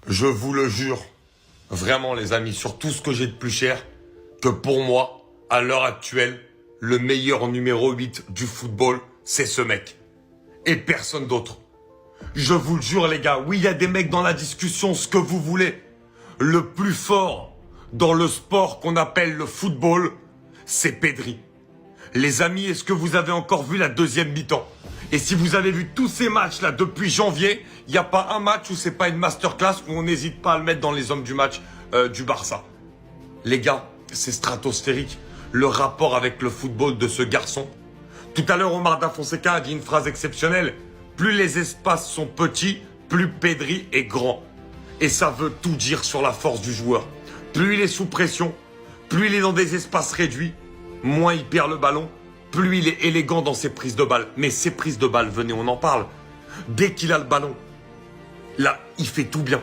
Je vous le jure, vraiment les amis, sur tout ce que j'ai de plus cher, que pour moi, à l'heure actuelle, le meilleur numéro 8 du football, c'est ce mec. Et personne d'autre. Je vous le jure les gars, oui il y a des mecs dans la discussion, ce que vous voulez. Le plus fort dans le sport qu'on appelle le football, c'est Pedri. Les amis, est-ce que vous avez encore vu la deuxième mi-temps? Et si vous avez vu tous ces matchs là depuis janvier, il n'y a pas un match où c'est pas une masterclass où on n'hésite pas à le mettre dans les hommes du match du Barça. Les gars, c'est stratosphérique le rapport avec le football de ce garçon. Tout à l'heure, Omar Da Fonseca a dit une phrase exceptionnelle. Plus les espaces sont petits, plus Pedri est grand. Et ça veut tout dire sur la force du joueur. Plus il est sous pression, plus il est dans des espaces réduits, moins il perd le ballon, plus il est élégant dans ses prises de balle. Mais ses prises de balle, venez, on en parle. Dès qu'il a le ballon, là, il fait tout bien.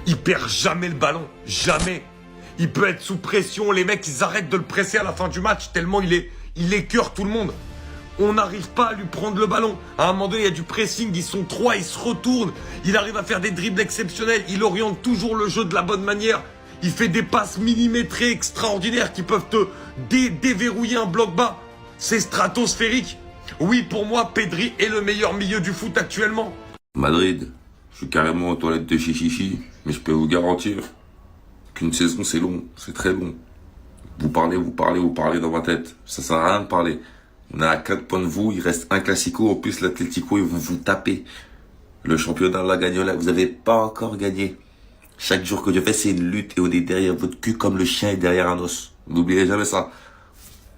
Il perd jamais le ballon, jamais. Il peut être sous pression, les mecs, ils arrêtent de le presser à la fin du match tellement il écœure tout le monde. On n'arrive pas à lui prendre le ballon. À un moment donné, il y a du pressing, ils sont trois, ils se retournent. Il arrive à faire des dribbles exceptionnels. Il oriente toujours le jeu de la bonne manière. Il fait des passes millimétrées extraordinaires qui peuvent te déverrouiller un bloc bas. C'est stratosphérique. Oui, pour moi, Pedri est le meilleur milieu du foot actuellement. Madrid, je suis carrément aux toilettes de chichichi, mais je peux vous garantir qu'une saison c'est long, c'est très long. Vous parlez dans ma tête. Ça sert à rien de parler. On est à 4 points de vous, il reste un classico, en plus l'Atlético, ils vont vous taper. Le championnat de la Gagnola, vous avez pas encore gagné. Chaque jour que Dieu fait, c'est une lutte et on est derrière votre cul comme le chien est derrière un os. N'oubliez jamais ça.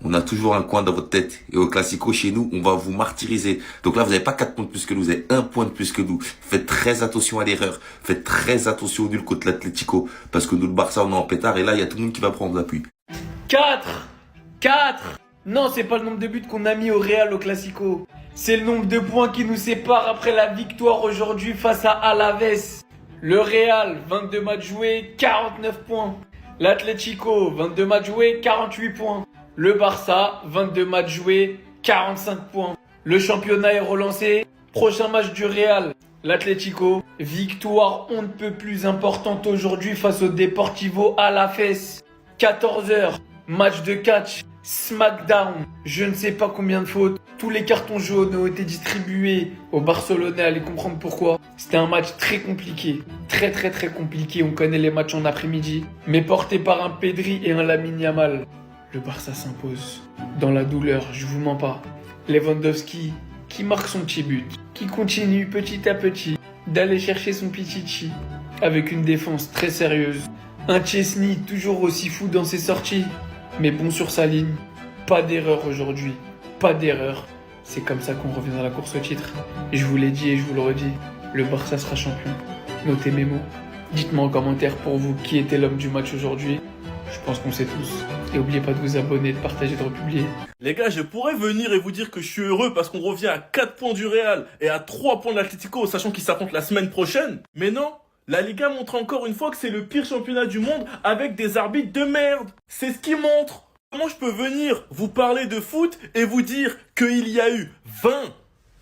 On a toujours un coin dans votre tête. Et au classico, chez nous, on va vous martyriser. Donc là, vous n'avez pas 4 points de plus que nous, vous avez 1 point de plus que nous. Faites très attention à l'erreur. Faites très attention au nul contre l'Atlético. Parce que nous, le Barça, on est en pétard et là, il y a tout le monde qui va prendre l'appui. 4. Non, c'est pas le nombre de buts qu'on a mis au Real au Classico. C'est le nombre de points qui nous sépare après la victoire aujourd'hui face à Alaves. Le Real, 22 matchs joués, 49 points. L'Atlético, 22 matchs joués, 48 points. Le Barça, 22 matchs joués, 45 points. Le championnat est relancé. Prochain match du Real. L'Atlético, victoire on ne peut plus importante aujourd'hui face au Deportivo Alavés. 14h, match de catch. Smackdown, je ne sais pas combien de fautes. Tous les cartons jaunes ont été distribués aux Barcelonais, allez comprendre pourquoi. C'était un match très compliqué, très compliqué. On connaît les matchs en après-midi, mais porté par un Pedri et un Lamine Yamal. Le Barça s'impose dans la douleur, je vous mens pas. Lewandowski qui marque son petit but, qui continue petit à petit d'aller chercher son Pichichi avec une défense très sérieuse. Un Chesney toujours aussi fou dans ses sorties. Mais bon sur sa ligne, pas d'erreur aujourd'hui, pas d'erreur. C'est comme ça qu'on revient dans la course au titre. Je vous l'ai dit et je vous le redis, le Barça sera champion. Notez mes mots. Dites-moi en commentaire pour vous qui était l'homme du match aujourd'hui. Je pense qu'on sait tous. Et n'oubliez pas de vous abonner, de partager, de republier. Les gars, je pourrais venir et vous dire que je suis heureux parce qu'on revient à 4 points du Real et à 3 points de l'Atlético, sachant qu'ils s'affrontent la semaine prochaine. Mais non, la Liga montre encore une fois que c'est le pire championnat du monde avec des arbitres de merde. C'est ce qui montre. Comment je peux venir vous parler de foot et vous dire qu'il y a eu 20,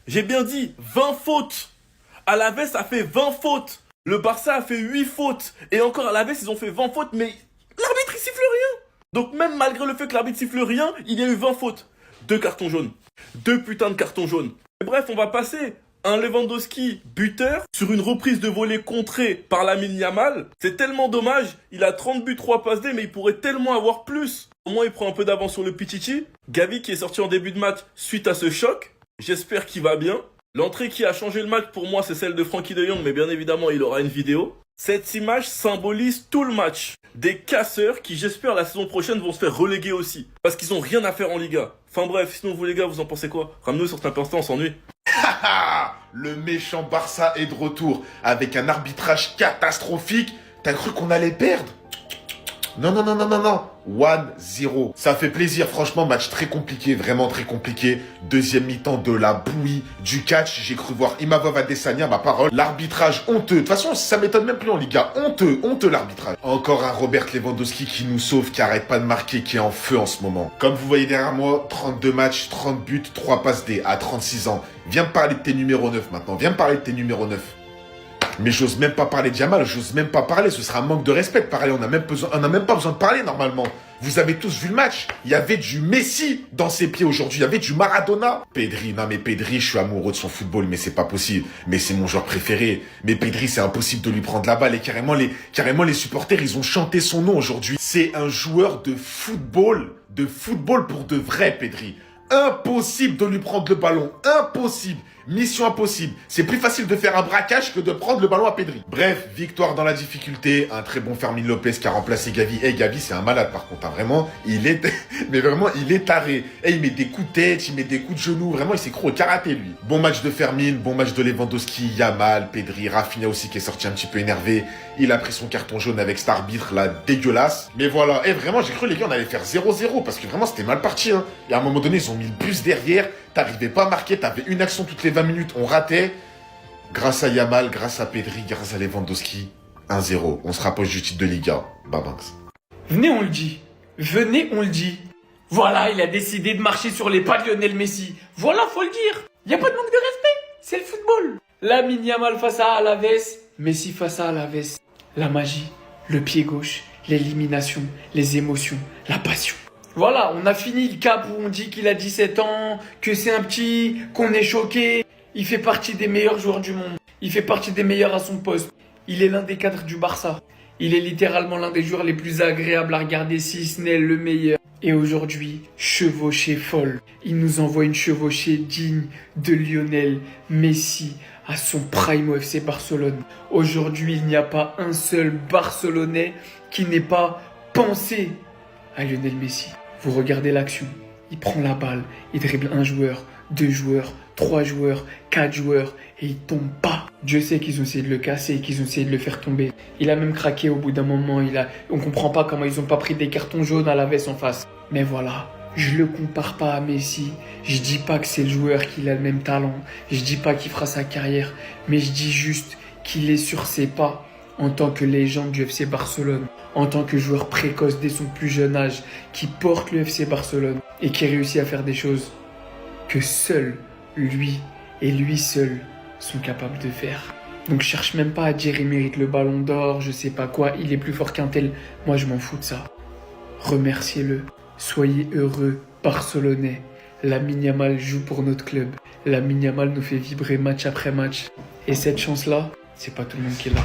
j'ai bien dit 20 fautes. Alaves a fait 20 fautes. Le Barça a fait 8 fautes. Et encore Alaves, ils ont fait 20 fautes, mais l'arbitre il siffle rien. Donc même malgré le fait que l'arbitre siffle rien, il y a eu 20 fautes. 2 cartons jaunes. 2 putains de cartons jaunes. Et bref, on va passer. Un Lewandowski buteur sur une reprise de volée contrée par Lamine Yamal. C'est tellement dommage. Il a 30 buts, 3 passes D, mais il pourrait tellement avoir plus. Au moins, il prend un peu d'avance sur le Pichichi. Gavi qui est sorti en début de match suite à ce choc. J'espère qu'il va bien. L'entrée qui a changé le match pour moi, c'est celle de Frankie de Jong, mais bien évidemment, il aura une vidéo. Cette image symbolise tout le match. Des casseurs qui, j'espère, la saison prochaine vont se faire reléguer aussi. Parce qu'ils ont rien à faire en Liga. Enfin bref, sinon vous les gars, vous en pensez quoi? Ramenez-nous sur cet instant, on s'ennuie. Le méchant Barça est de retour avec un arbitrage catastrophique. T'as cru qu'on allait perdre? Non. 1-0. Ça fait plaisir, franchement, match très compliqué, vraiment très compliqué. Deuxième mi-temps de la bouillie, du catch. J'ai cru voir Imavov Adesanya, ma parole. L'arbitrage honteux. De toute façon, ça m'étonne même plus en Liga. Honteux l'arbitrage. Encore un Robert Lewandowski qui nous sauve, qui arrête pas de marquer, qui est en feu en ce moment. Comme vous voyez derrière moi, 32 matchs, 30 buts, 3 passes D à 36 ans. Viens me parler de tes numéros 9 maintenant. Viens me parler de tes numéros 9. Mais j'ose même pas parler de Yamal, j'ose même pas parler, ce sera un manque de respect de parler, on n'a même pas besoin de parler normalement. Vous avez tous vu le match, il y avait du Messi dans ses pieds aujourd'hui, il y avait du Maradona. Pedri, non mais Pedri, je suis amoureux de son football, mais c'est pas possible. Mais c'est mon joueur préféré. Mais Pedri, c'est impossible de lui prendre la balle et carrément les supporters, ils ont chanté son nom aujourd'hui. C'est un joueur de football pour de vrai, Pedri. Impossible de lui prendre le ballon, impossible. Mission impossible. C'est plus facile de faire un braquage que de prendre le ballon à Pedri. Bref, victoire dans la difficulté. Un très bon Fermin Lopez qui a remplacé Gavi. Gavi, c'est un malade par contre. Hein. Vraiment, il est taré. Il met des coups de tête, il met des coups de genoux. Vraiment, il s'est cru au karaté, lui. Bon match de Fermin, bon match de Lewandowski, Yamal, Pedri, Rafinha aussi qui est sorti un petit peu énervé. Il a pris son carton jaune avec cet arbitre là, dégueulasse. Mais voilà. Vraiment, j'ai cru les gars, on allait faire 0-0 parce que vraiment, c'était mal parti. Hein. Et à un moment donné, ils ont mis le bus derrière. T'arrivais pas à marquer, t'avais une action toutes les 20 minutes, on ratait. Grâce à Yamal, grâce à Pedri, grâce à Lewandowski, 1-0. On se rapproche du titre de Liga. Babanks. Venez, on le dit. Venez, on le dit. Voilà, il a décidé de marcher sur les pas de Lionel Messi. Voilà, faut le dire. Y a pas de manque de respect. C'est le football. Lamine Yamal face à Alaves, Messi face à Alaves. La magie, le pied gauche, l'élimination, les émotions, la passion. Voilà, on a fini le cap où on dit qu'il a 17 ans, que c'est un petit, qu'on est choqué. Il fait partie des meilleurs joueurs du monde. Il fait partie des meilleurs à son poste. Il est l'un des cadres du Barça. Il est littéralement l'un des joueurs les plus agréables à regarder, si ce n'est le meilleur. Et aujourd'hui, chevauchée folle. Il nous envoie une chevauchée digne de Lionel Messi à son prime au FC Barcelone. Aujourd'hui, il n'y a pas un seul Barcelonais qui n'ait pas pensé à Lionel Messi. Vous regardez l'action, il prend la balle, il dribble un joueur, 2 joueurs, 3 joueurs, 4 joueurs et il tombe pas. Dieu sait qu'ils ont essayé de le casser, qu'ils ont essayé de le faire tomber. Il a même craqué au bout d'un moment, on comprend pas comment ils ont pas pris des cartons jaunes à la veste en face. Mais voilà, je le compare pas à Messi, je dis pas que c'est le joueur qui a le même talent, je dis pas qu'il fera sa carrière, mais je dis juste qu'il est sur ses pas. En tant que légende du FC Barcelone, en tant que joueur précoce dès son plus jeune âge, qui porte le FC Barcelone et qui réussit à faire des choses que seul lui et lui seul sont capables de faire. Donc je cherche même pas à dire il mérite le ballon d'or, je sais pas quoi, il est plus fort qu'un tel. Moi je m'en fous de ça. Remerciez-le. Soyez heureux, Barcelonais. Lamine Yamal joue pour notre club. Lamine Yamal nous fait vibrer match après match. Et cette chance-là, c'est pas tout le monde qui l'a.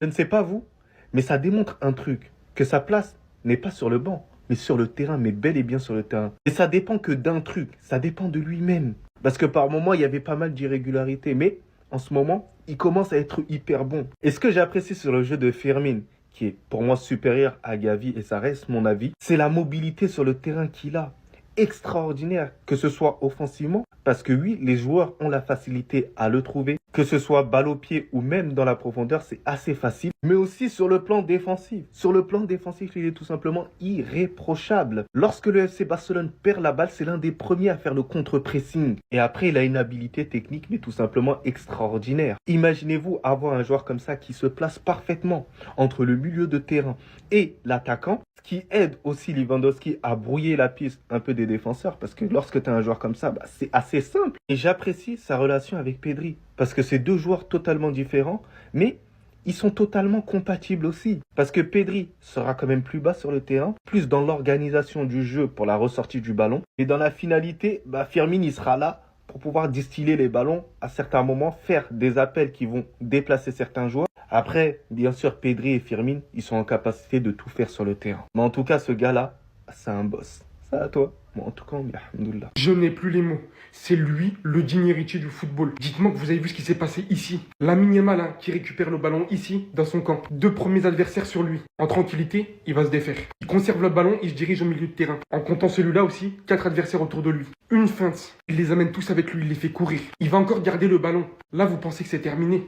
Je ne sais pas vous, mais ça démontre un truc, que sa place n'est pas sur le banc, mais sur le terrain, mais bel et bien sur le terrain. Et ça dépend que d'un truc, ça dépend de lui-même. Parce que par moments, il y avait pas mal d'irrégularités, mais en ce moment, il commence à être hyper bon. Et ce que j'ai apprécié sur le jeu de Fermin, qui est pour moi supérieur à Gavi, et ça reste mon avis, c'est la mobilité sur le terrain qu'il a. Extraordinaire, que ce soit offensivement, parce que oui, les joueurs ont la facilité à le trouver, que ce soit balle au pied ou même dans la profondeur, c'est assez facile, mais aussi sur le plan défensif. Sur le plan défensif, il est tout simplement irréprochable. Lorsque le FC Barcelone perd la balle, c'est l'un des premiers à faire le contre-pressing. Et après, il a une habilité technique, mais tout simplement extraordinaire. Imaginez-vous avoir un joueur comme ça qui se place parfaitement entre le milieu de terrain et l'attaquant, ce qui aide aussi Lewandowski à brouiller la piste un peu des défenseurs, parce que lorsque tu as un joueur comme ça, c'est assez simple. Et j'apprécie sa relation avec Pedri, parce que c'est 2 joueurs totalement différents, mais ils sont totalement compatibles aussi. Parce que Pedri sera quand même plus bas sur le terrain, plus dans l'organisation du jeu pour la ressortie du ballon. Et dans la finalité, Fermin il sera là pour pouvoir distiller les ballons à certains moments, faire des appels qui vont déplacer certains joueurs. Après, bien sûr, Pedri et Fermin, ils sont en capacité de tout faire sur le terrain. Mais en tout cas, ce gars-là, c'est un boss. Ça à toi. Bon, en tout cas, alhamdoulilah. Je n'ai plus les mots. C'est lui, le digne héritier du football. Dites-moi que vous avez vu ce qui s'est passé ici. Lamine Yamal qui récupère le ballon ici, dans son camp. 2 premiers adversaires sur lui. En tranquillité, il va se défaire. Il conserve le ballon, il se dirige au milieu de terrain. En comptant celui-là aussi, 4 adversaires autour de lui. Une feinte. Il les amène tous avec lui, il les fait courir. Il va encore garder le ballon. Là, vous pensez que c'est terminé.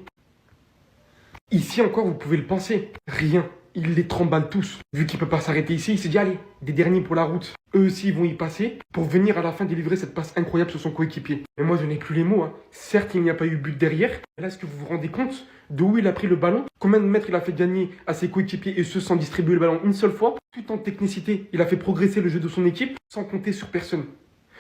Ici encore, vous pouvez le penser. Rien. Il les tremballe tous. Vu qu'il ne peut pas s'arrêter ici, il s'est dit allez, des derniers pour la route. Eux aussi, ils vont y passer pour venir à la fin délivrer cette passe incroyable sur son coéquipier. Mais moi, je n'ai plus les mots. Certes, il n'y a pas eu but derrière. Mais là, est-ce que vous vous rendez compte de où il a pris le ballon? Combien de mètres il a fait gagner à ses coéquipiers et ce sans distribuer le ballon une seule fois? Tout en technicité, il a fait progresser le jeu de son équipe sans compter sur personne.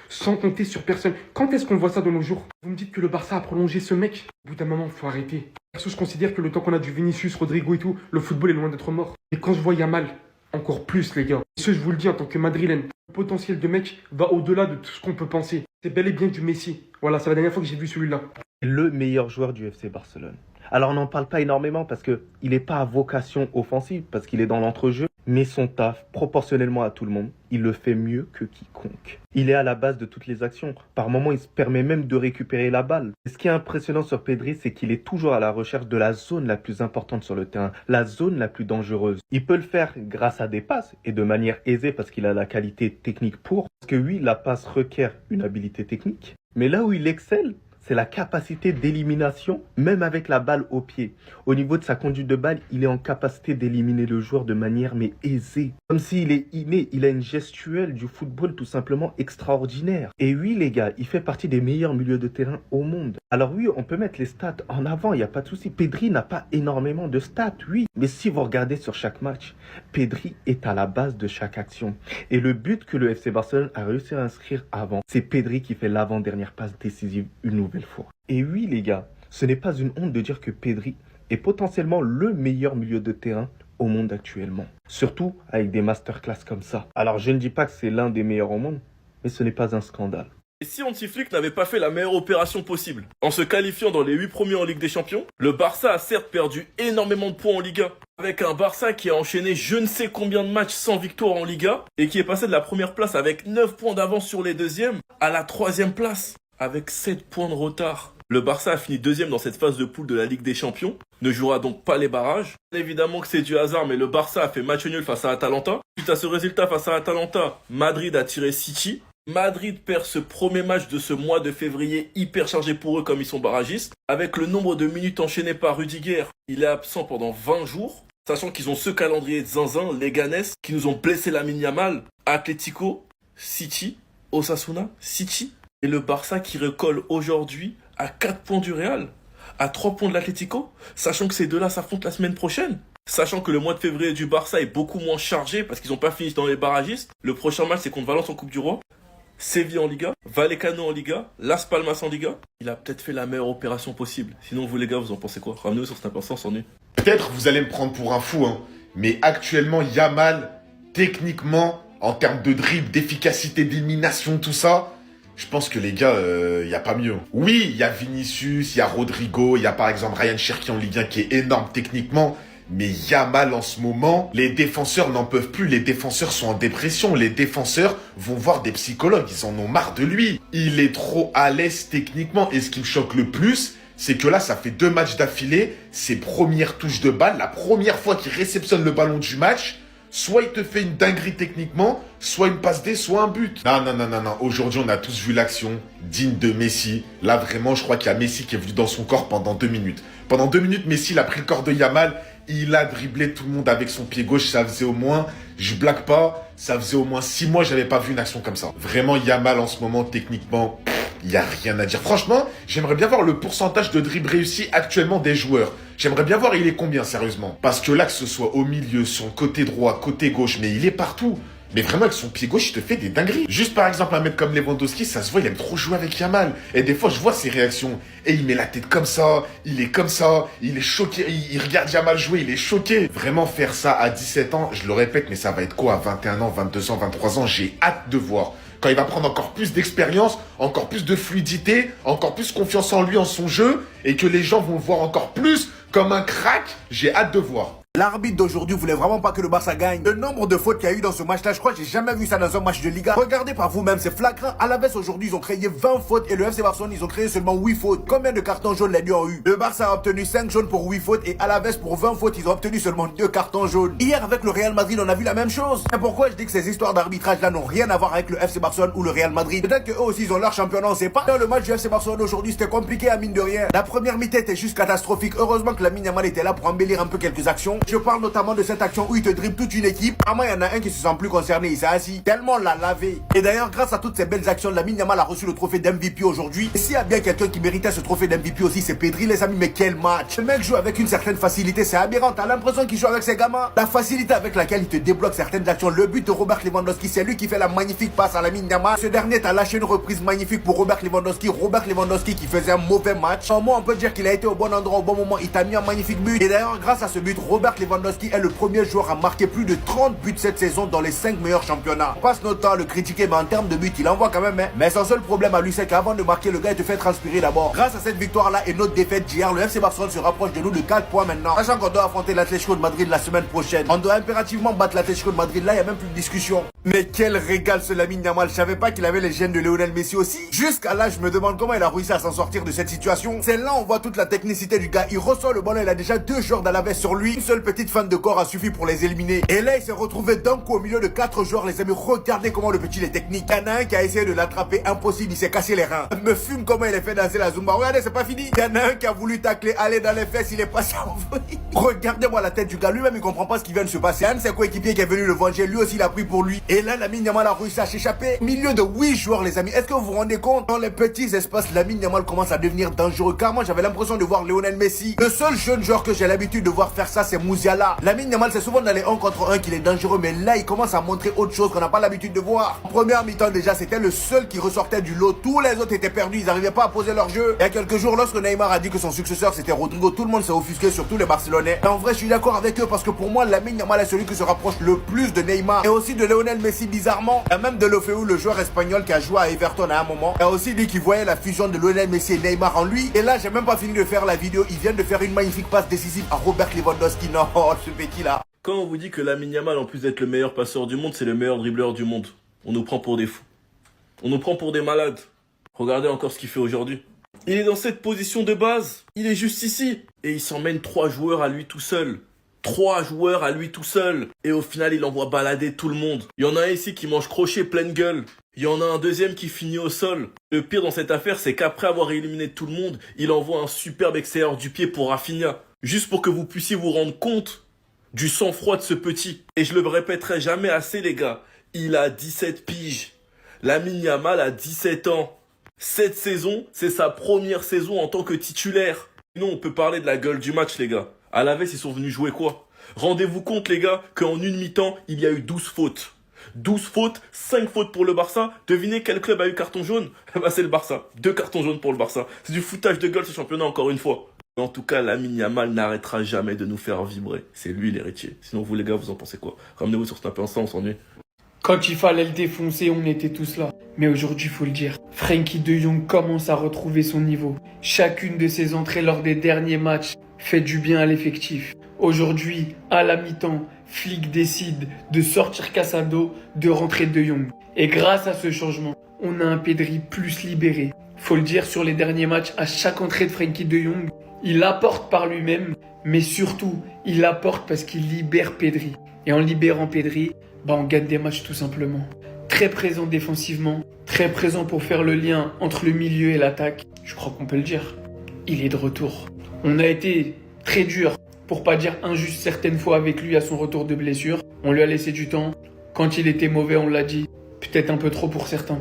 Sans compter sur personne. Quand est-ce qu'on voit ça de nos jours? Vous me dites que le Barça a prolongé ce mec? Au bout d'un moment, il faut arrêter. Perso, je considère que le temps qu'on a du Vinicius, Rodrigo et tout, le football est loin d'être mort. Et quand je vois Yamal, encore plus les gars. Ce, je vous le dis en tant que madrilène, le potentiel de mec va au-delà de tout ce qu'on peut penser. C'est bel et bien du Messi. Voilà, c'est la dernière fois que j'ai vu celui-là. Le meilleur joueur du FC Barcelone. Alors on n'en parle pas énormément parce qu'il n'est pas à vocation offensive, parce qu'il est dans l'entrejeu, mais son taf, proportionnellement à tout le monde, il le fait mieux que quiconque. Il est à la base de toutes les actions. Par moments, il se permet même de récupérer la balle. Et ce qui est impressionnant sur Pedri, c'est qu'il est toujours à la recherche de la zone la plus importante sur le terrain, la zone la plus dangereuse. Il peut le faire grâce à des passes et de manière aisée parce qu'il a la qualité technique pour. Parce que oui, la passe requiert une habilité technique. Mais là où il excelle, c'est la capacité d'élimination, même avec la balle au pied. Au niveau de sa conduite de balle, il est en capacité d'éliminer le joueur de manière mais aisée. Comme s'il est inné, il a une gestuelle du football tout simplement extraordinaire. Et oui les gars, il fait partie des meilleurs milieux de terrain au monde. Alors oui, on peut mettre les stats en avant, il n'y a pas de souci. Pedri n'a pas énormément de stats, oui. Mais si vous regardez sur chaque match, Pedri est à la base de chaque action. Et le but que le FC Barcelone a réussi à inscrire avant, c'est Pedri qui fait l'avant-dernière passe décisive une nouvelle fois. Et oui les gars, ce n'est pas une honte de dire que Pedri est potentiellement le meilleur milieu de terrain au monde actuellement. Surtout avec des masterclass comme ça. Alors je ne dis pas que c'est l'un des meilleurs au monde, mais ce n'est pas un scandale. Et si Hansi-Flick n'avait pas fait la meilleure opération possible, en se qualifiant dans les 8 premiers en Ligue des Champions, le Barça a certes perdu énormément de points en Liga, avec un Barça qui a enchaîné je ne sais combien de matchs sans victoire en Liga, et qui est passé de la première place avec 9 points d'avance sur les deuxièmes, à la 3e place, avec 7 points de retard. Le Barça a fini 2e dans cette phase de poule de la Ligue des Champions, ne jouera donc pas les barrages. Évidemment que c'est du hasard, mais le Barça a fait match nul face à Atalanta. Suite à ce résultat face à Atalanta, Madrid a tiré City. Madrid perd ce premier match de ce mois de février hyper chargé pour eux comme ils sont barragistes. Avec le nombre de minutes enchaînées par Rudiger, il est absent pendant 20 jours. Sachant qu'ils ont ce calendrier de zinzin, Leganés, qui nous ont blessé Lamine Yamal, Atlético, City, Osasuna, City. Et le Barça qui recolle aujourd'hui à 4 points du Real, à 3 points de l'Atlético, sachant que ces deux-là s'affrontent la semaine prochaine. Sachant que le mois de février du Barça est beaucoup moins chargé parce qu'ils n'ont pas fini dans les barragistes. Le prochain match c'est contre Valence en Coupe du Roi, Séville en Liga, Vallecano en Liga, Las Palmas en Liga. Il a peut-être fait la meilleure opération possible. Sinon vous les gars, vous en pensez quoi? Ramenez-nous sur cette importance en nu. Peut-être vous allez me prendre pour un fou, hein, mais actuellement, Yamal, techniquement, en termes de dribble, d'efficacité, d'élimination, tout ça, je pense que les gars, y a pas mieux. Oui, il y a Vinicius, il y a Rodrigo, il y a par exemple Ryan Cherki en Ligue 1 qui est énorme techniquement, mais Yamal en ce moment, les défenseurs n'en peuvent plus, les défenseurs sont en dépression, les défenseurs vont voir des psychologues, ils en ont marre de lui. Il est trop à l'aise techniquement et ce qui me choque le plus, c'est que là, ça fait 2 matchs d'affilée, ses premières touches de balle, la première fois qu'il réceptionne le ballon du match, soit il te fait une dinguerie techniquement, soit une passe D, soit un but. Non. Aujourd'hui, on a tous vu l'action digne de Messi. Là, vraiment, je crois qu'il y a Messi qui est venu dans son corps pendant 2 minutes. Pendant 2 minutes, Messi, il a pris le corps de Yamal. Il a dribblé tout le monde avec son pied gauche. Ça faisait au moins, je blague pas, ça faisait au moins 6 mois que j'avais pas vu une action comme ça. Vraiment, Yamal, en ce moment, techniquement, il n'y a rien à dire. Franchement, j'aimerais bien voir le pourcentage de dribble réussi actuellement des joueurs. J'aimerais bien voir il est combien, sérieusement. Parce que là, que ce soit au milieu, son côté droit, côté gauche, mais il est partout. Mais vraiment, avec son pied gauche, il te fait des dingueries. Juste par exemple, un mec comme Lewandowski, ça se voit, il aime trop jouer avec Yamal. Et des fois, je vois ses réactions. Et il met la tête comme ça, il est comme ça, il est choqué. Il regarde Yamal jouer, il est choqué. Vraiment, faire ça à 17 ans, je le répète, mais ça va être quoi à 21 ans, 22 ans, 23 ans? J'ai hâte de voir. Quand il va prendre encore plus d'expérience, encore plus de fluidité, encore plus confiance en lui, en son jeu, et que les gens vont le voir encore plus comme un crack, j'ai hâte de voir. L'arbitre d'aujourd'hui voulait vraiment pas que le Barça gagne. Le nombre de fautes qu'il y a eu dans ce match-là, je crois que j'ai jamais vu ça dans un match de Liga. Regardez par vous-même, c'est flagrant. Alaves aujourd'hui, ils ont créé 20 fautes et le FC Barcelone, ils ont créé seulement 8 fautes. Combien de cartons jaunes les deux ont eu? Le Barça a obtenu 5 jaunes pour 8 fautes et Alaves pour 20 fautes, ils ont obtenu seulement 2 cartons jaunes. Hier, avec le Real Madrid, on a vu la même chose. Et pourquoi je dis que ces histoires d'arbitrage-là n'ont rien à voir avec le FC Barcelone ou le Real Madrid? Peut-être qu'eux aussi, ils ont leur championnat, on sait pas. Dans le match du FC Barcelone aujourd'hui, c'était compliqué à mine de rien. La première mi-temps était juste catastrophique. Heureusement que Lamine Yamal était là pour embellir un peu quelques actions. Je parle notamment de cette action où il te dribble toute une équipe. À moi, il y en a un qui se sent plus concerné, il s'est assis. Tellement on l'a lavé. Et d'ailleurs, grâce à toutes ces belles actions, Lamine Yamal a reçu le trophée d'MVP aujourd'hui. Et s'il y a bien quelqu'un qui méritait ce trophée d'MVP aussi, c'est Pedri, les amis. Mais quel match! Le mec joue avec une certaine facilité, c'est aberrant. T'as l'impression qu'il joue avec ses gamins. La facilité avec laquelle il te débloque certaines actions. Le but de Robert Lewandowski, c'est lui qui fait la magnifique passe à Lamine Yamal. Ce dernier t'a lâché une reprise magnifique pour Robert Lewandowski. Robert Lewandowski qui faisait un mauvais match. En moi, on peut dire qu'il a été au bon endroit au bon moment. Il t'a mis un magnifique but. Et d'ailleurs, grâce à ce but, Robert Lewandowski est le premier joueur à marquer plus de 30 buts cette saison dans les 5 meilleurs championnats. On passe notre temps à le critiquer, mais en termes de buts, il envoie quand même. Mais son seul problème à lui, c'est qu'avant de marquer, le gars, il te fait transpirer d'abord. Grâce à cette victoire-là et notre défaite d'hier, le FC Barcelone se rapproche de nous de 4 points maintenant. Sachant qu'on doit affronter l'Atlético de Madrid la semaine prochaine. On doit impérativement battre l'Atlético de Madrid. Là, il n'y a même plus de discussion. Mais quel régal ce Lamine Yamal. Je savais pas qu'il avait les gènes de Lionel Messi aussi. Jusqu'à là, je me demande comment il a réussi à s'en sortir de cette situation. C'est là on voit toute la technicité du gars. Il reçoit le ballon, il a déjà 2 joueurs d'Alaves sur lui. Une seule petite fan de corps a suffi pour les éliminer. Et là, il s'est retrouvé d'un coup au milieu de 4 joueurs, les amis. Regardez comment le petit est technique. Il y en a un qui a essayé de l'attraper, impossible, il s'est cassé les reins. Me fume comment il a fait danser la Zumba. Regardez, c'est pas fini. Il y en a un qui a voulu tacler, aller dans les fesses, il est passé en vrille. Regardez-moi la tête du gars. Lui-même, il comprend pas ce qui vient de se passer. Un de ses coéquipiers qui est venu le venger, lui aussi, il a pris pour lui. Et là, Lamine Yamal a réussi à s'échapper. Milieu de 8 joueurs, les amis. Est-ce que vous vous rendez compte? Dans les petits espaces, Lamine Yamal commence à devenir dangereux. Car moi, j'avais l'impression de voir Lionel Messi. Le seul jeune joueur que j'ai l'habitude de voir faire ça, c'est Musiala. Lamine Yamal, c'est souvent dans les 1 contre 1 qu'il est dangereux. Mais là, il commence à montrer autre chose qu'on n'a pas l'habitude de voir. En première mi-temps, déjà, c'était le seul qui ressortait du lot. Tous les autres étaient perdus. Ils n'arrivaient pas à poser leur jeu. Il y a quelques jours, lorsque Neymar a dit que son successeur, c'était Rodrigo, tout le monde s'est offusqué, surtout les Barcelonais. Et en vrai, je suis d'accord avec eux parce que pour moi, Lamine Yamal est celui qui se rapproche le plus de Neymar. Et aussi de Lionel Messi, bizarrement. Il y a même de Lofeu, le joueur espagnol qui a joué à Everton à un moment. Il a aussi dit qu'il voyait la fusion de Lionel Messi et Neymar en lui. Et là, j'ai même pas fini de faire la vidéo. Ils viennent de faire une magnifique passe décisive à Robert Lewandowski. Non, ce petit là. Quand on vous dit que Lamine Yamal, en plus d'être le meilleur passeur du monde, c'est le meilleur dribbleur du monde, on nous prend pour des fous. On nous prend pour des malades. Regardez encore ce qu'il fait aujourd'hui. Il est dans cette position de base. Il est juste ici. Et il s'emmène 3 joueurs à lui tout seul. 3 joueurs à lui tout seul. Et au final, il envoie balader tout le monde. Il y en a un ici qui mange crochet pleine gueule. Il y en a un deuxième qui finit au sol. Le pire dans cette affaire, c'est qu'après avoir éliminé tout le monde, il envoie un superbe extérieur du pied pour Rafinha. Juste pour que vous puissiez vous rendre compte du sang-froid de ce petit. Et je le répéterai jamais assez, les gars. Il a 17 piges. Lamine Yamal a 17 ans. Cette saison, c'est sa première saison en tant que titulaire. Sinon, on peut parler de la gueule du match, les gars. À la veste, ils sont venus jouer quoi? Rendez-vous compte, les gars, qu'en une mi-temps, il y a eu 12 fautes. 12 fautes, 5 fautes pour le Barça. Devinez quel club a eu carton jaune? Bah, c'est le Barça. 2 cartons jaunes pour le Barça. C'est du foutage de gueule, ce championnat, encore une fois. En tout cas, Lamine Yamal n'arrêtera jamais de nous faire vibrer. C'est lui l'héritier. Sinon, vous, les gars, vous en pensez quoi? Ramenez-vous sur Snap Insta, on s'ennuie. Quand il fallait le défoncer, on était tous là. Mais aujourd'hui, faut le dire, Frenkie de Jong commence à retrouver son niveau. Chacune de ses entrées lors des derniers matchs fait du bien à l'effectif. Aujourd'hui, à la mi-temps, Flick décide de sortir Casado, de rentrer de Jong. Et grâce à ce changement, on a un Pedri plus libéré. Faut le dire, sur les derniers matchs, à chaque entrée de Frenkie de Jong, il apporte par lui-même, mais surtout, il apporte parce qu'il libère Pedri. Et en libérant Pedri, on gagne des matchs tout simplement. Très présent défensivement, très présent pour faire le lien entre le milieu et l'attaque. Je crois qu'on peut le dire. Il est de retour. On a été très dur, pour pas dire injuste certaines fois avec lui à son retour de blessure. On lui a laissé du temps. Quand il était mauvais, on l'a dit. Peut-être un peu trop pour certains.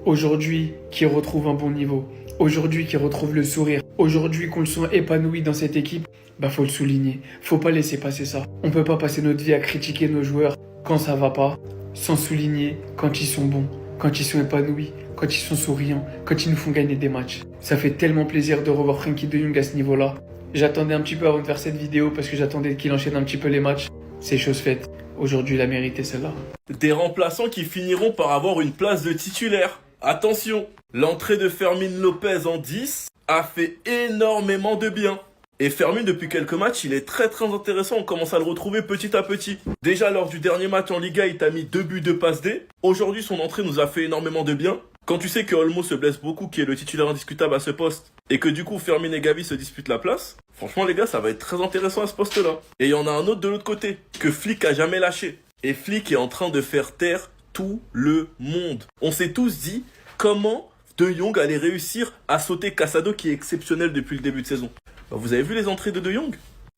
Aujourd'hui, qu'il retrouve un bon niveau. Aujourd'hui, qu'il retrouve le sourire. Aujourd'hui, qu'on le sent épanoui dans cette équipe. Faut le souligner. Faut pas laisser passer ça. On peut pas passer notre vie à critiquer nos joueurs quand ça va pas, sans souligner quand ils sont bons, quand ils sont épanouis, quand ils sont souriants, quand ils nous font gagner des matchs. Ça fait tellement plaisir de revoir Frenkie de Jong à ce niveau-là. J'attendais un petit peu avant de faire cette vidéo parce que j'attendais qu'il enchaîne un petit peu les matchs. C'est chose faite. Aujourd'hui, il a mérité celle-là. Des remplaçants qui finiront par avoir une place de titulaire. Attention, l'entrée de Fermin Lopez en 10 a fait énormément de bien. Et Fermin, depuis quelques matchs, il est très intéressant. On commence à le retrouver petit à petit. Déjà, lors du dernier match en Liga, il t'a mis 2 buts, 2 passes D. Aujourd'hui, son entrée nous a fait énormément de bien. Quand tu sais que Olmo se blesse beaucoup, qui est le titulaire indiscutable à ce poste, et que du coup, Fermin et Gavi se disputent la place, franchement, les gars, ça va être très intéressant à ce poste-là. Et il y en a un autre de l'autre côté, que Flick a jamais lâché. Et Flick est en train de faire taire tout le monde. On s'est tous dit comment De Jong allait réussir à sauter Casado, qui est exceptionnel depuis le début de saison. Vous avez vu les entrées de Jong?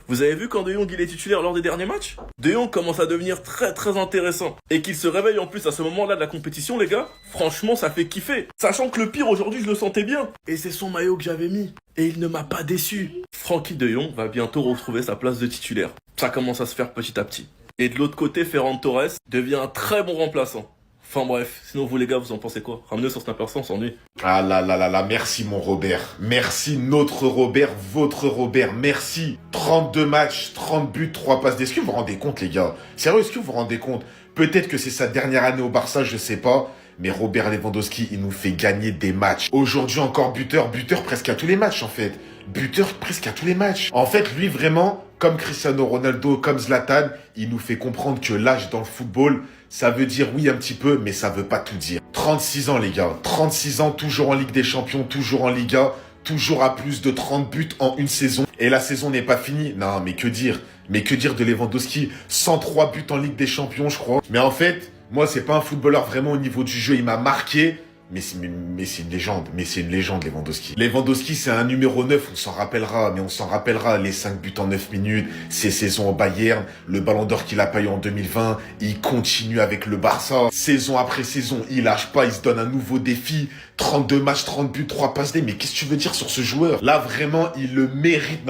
Vous avez vu quand De Jong il est titulaire lors des derniers matchs? De Jong commence à devenir très très intéressant. Et qu'il se réveille en plus à ce moment-là de la compétition, les gars, franchement ça fait kiffer. Sachant que le pire aujourd'hui je le sentais bien. Et c'est son maillot que j'avais mis. Et il ne m'a pas déçu. Frankie De Jong va bientôt retrouver sa place de titulaire. Ça commence à se faire petit à petit. Et de l'autre côté, Ferran Torres devient un très bon remplaçant. Enfin bref, sinon vous les gars, vous en pensez quoi? Ramenez sur Snapper on s'ennuie. Ah là là là là, merci mon Robert. Merci notre Robert, votre Robert, merci. 32 matchs, 30 buts, 3 passes. Est-ce que vous vous rendez compte les gars? Sérieux, est-ce que vous vous rendez compte? Peut-être que c'est sa dernière année au Barça, je sais pas. Mais Robert Lewandowski, il nous fait gagner des matchs. Aujourd'hui encore buteur presque à tous les matchs en fait. Buteur presque à tous les matchs. En fait, lui vraiment, comme Cristiano Ronaldo, comme Zlatan, il nous fait comprendre que l'âge dans le football, ça veut dire oui un petit peu, mais ça veut pas tout dire. 36 ans les gars, 36 ans, toujours en Ligue des Champions, toujours en Liga, toujours à plus de 30 buts en une saison. Et la saison n'est pas finie. Non, mais que dire? Mais que dire de Lewandowski? 103 buts en Ligue des Champions, je crois. Mais en fait, moi, c'est pas un footballeur vraiment au niveau du jeu. Il m'a marqué. Mais c'est une légende. Mais c'est une légende, Lewandowski. Lewandowski, c'est un numéro 9. On s'en rappellera. Mais on s'en rappellera. Les 5 buts en 9 minutes. Ses saisons au Bayern. Le ballon d'or qu'il a pas eu en 2020. Il continue avec le Barça. Saison après saison. Il lâche pas. Il se donne un nouveau défi. 32 matchs, 30 buts, 3 passes D. Mais qu'est-ce que tu veux dire sur ce joueur? Là, vraiment, il le mérite.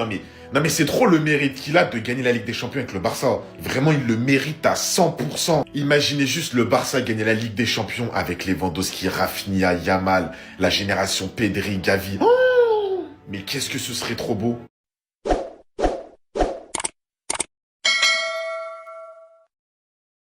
Non mais c'est trop le mérite qu'il a de gagner la Ligue des Champions avec le Barça. Vraiment, il le mérite à 100%. Imaginez juste le Barça gagner la Ligue des Champions avec Lewandowski, Rafinha, Yamal, la génération Pedri, Gavi. Oh, mais qu'est-ce que ce serait trop beau.